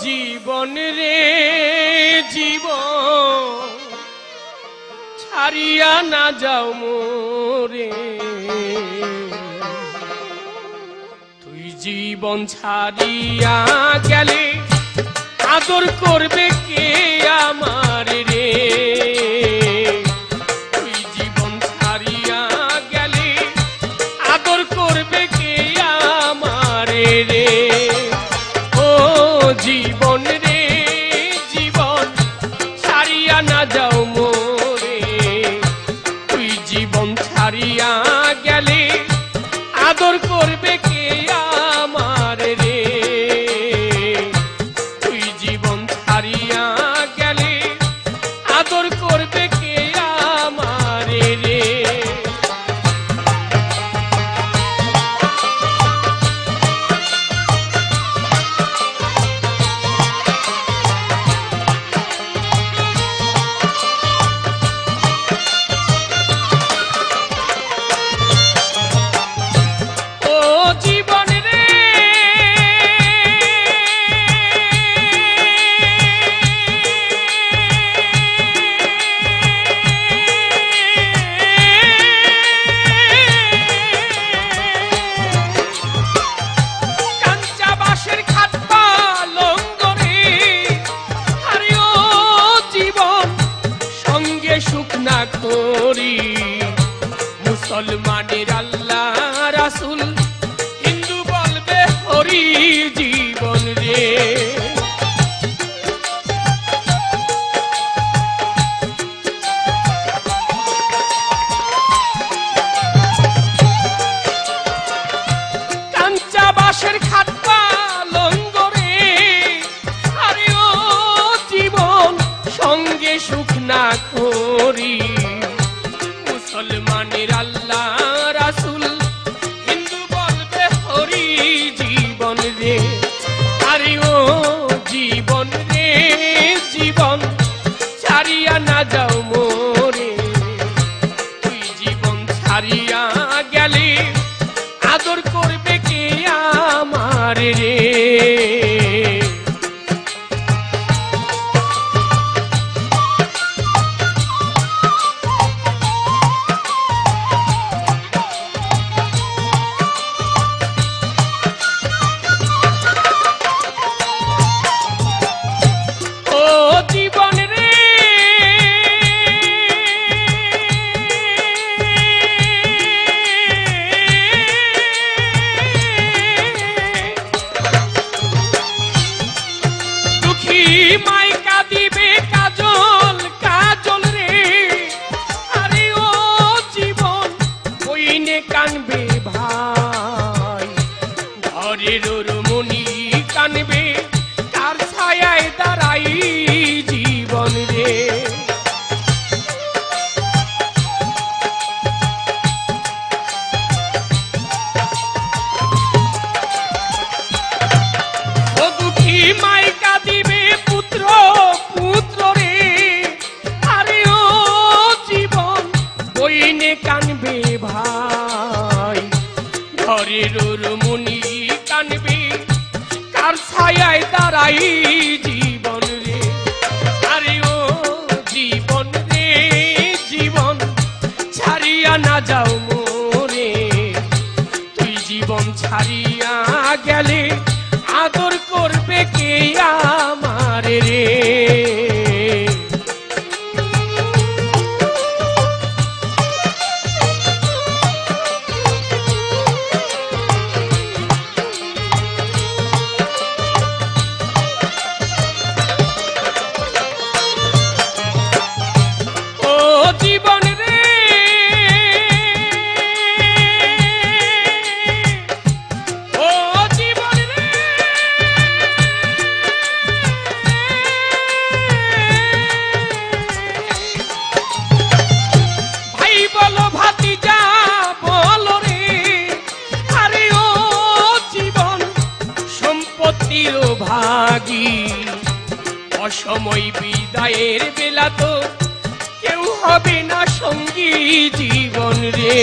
জীবন রে জীবন ছাড়িয়া না যাও মোরে, তুই জীবন ছাড়িয়া গেলে আদর করবে কে আমার রে, তুই জীবন ছাড়িয়া গেলে আদর করবে কে আমার রে। ও জীবন রে জীবন ছাড়িয়া না যাও মোরে, তুই জীবন ছাড়িয়া গেলে আদর করবে কে আমার রে, তুই জীবন ছাড়িয়া গেলে আদর করবে কে আমার রে। মুসলমানের আল্লাহ রাসূল, হিন্দু বলবে হরি জীবন রে। কাঞ্চা বাঁশের খাট পালঙ্ক রে, আরে ও জীবন সঙ্গে সুখ না করি, মুসলমানের আল্লাহ রাসূল, হিন্দু বলবে হরি জীবন রে। আরে ও জীবন রে জীবন ছাড়িয়া না যাও মোরে, তুই জীবন ছাড়িয়া গেলে আদর করবে কে আমার রে। মাইকা দিবে কাজল কাজল রে, আরে ও জীবন কইনে কানবে ভাই, ঘরের রমণী কানবে তার ছায়ায় দাঁড়াই জীবন রে। ও দুঃখী মাইকা দিবে পুত্র পুত্র রে, আরে ও জীবন বইনে কানবে ভাই, ঘরের রমণী কানবে কার ছায়ায় দাঁড়াই জীবন রে। আরে ও জীবন রে জীবন ছাড়িয়া না যাও মোরে, তুই জীবন ছাড়িয়া গেলে আদর করবে কে আমার রে। ও জীবন রে ও জীবন রে, ভাই বলো ভাতিজা বলো রে, আরে ও জীবন সম্পত্তির ভাগী, অসময় বিদায়ের বেলা তো কেউ হবে না সঙ্গী জীবন রে।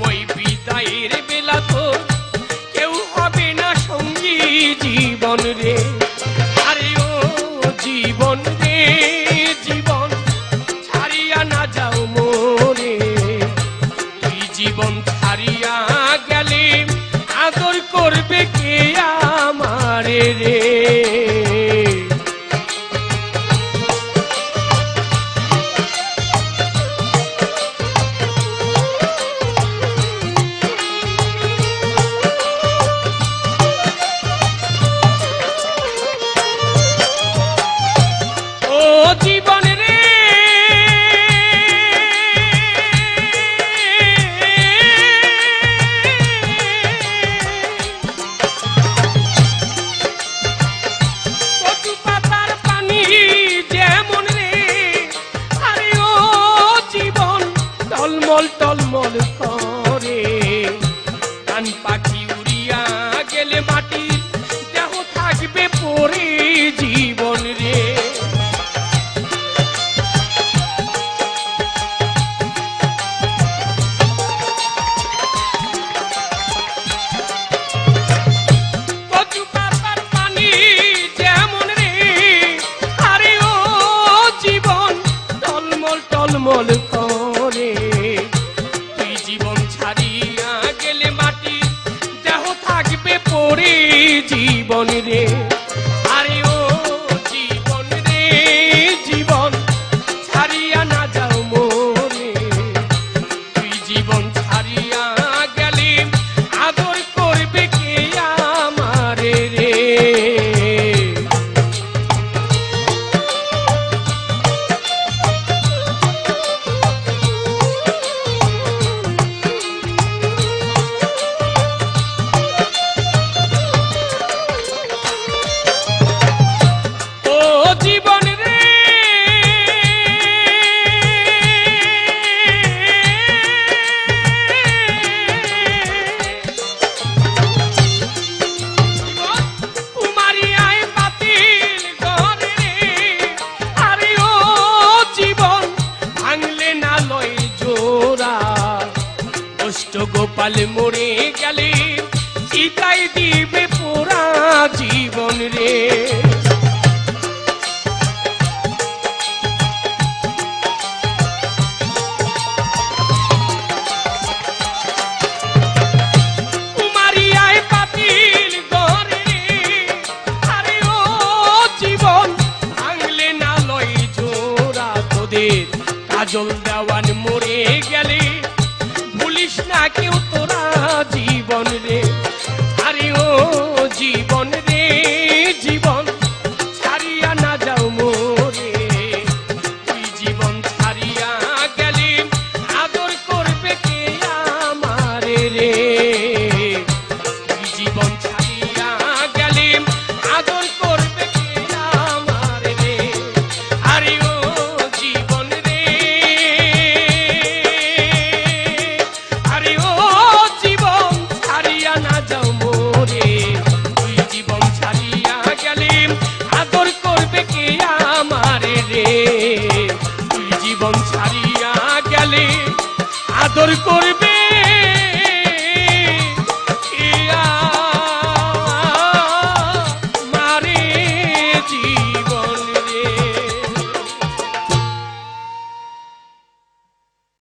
ওই বিদায়ের বেলা তো কেউ হবে না সঙ্গী জীবন রে। আরে ও জীবন রে জীবন ছাড়িয়া না যাও মোরে, তুই জীবন ছাড়িয়া গেলে আদর করবে কে আমারে রে। জীবন রে কচু পাতার পানি যেমন রে, আরে ও জীবন টলমল টলমল করে, কান পাখি উড়িয়া গেলে মাটির দেহ থাকবে পরে জীবন রে। টলমল করে তুই জীবন ছাড়িয়া গেলে মাটি দেহ থাকবে পড়ে জীবন রে। আরে ও জীবন রে জীবন ছাড়িয়া না যাও মোরে, তুই জীবন ছাড়িয়া গেলে আদর করবে কে আমারে রে। জীবন রে কুমারিয়ায় বাতিল ঘরে রে, আরে ও জীবন ভাঙলে না লয় জোড়া, অষ্ট গোপাল মরে গেলে চিতাই দিবে পোড়া জীবন রে। কাজল দেওয়ান মরে গেলে ভুলিস না কেউ তোরা জীবন রে। আরে ও জীবন রে জীবন ছাড়িয়া না যাও মোরে, তুই জীবন ছাড়িয়া গেলে আদর করবে কে আমারে রে। তুই জীবন ছাড়িয়া গেলে আদর করবে কে আমারে রে। আরে ও জীবন রে আরে ও জীবন ছাড়িয়া না যাও মোরে, তুই জীবন ছাড়িয়া গেলে আদর করবে কে আমারে রে। তুই জীবন ছাড়িয়া গেলে আদর করবে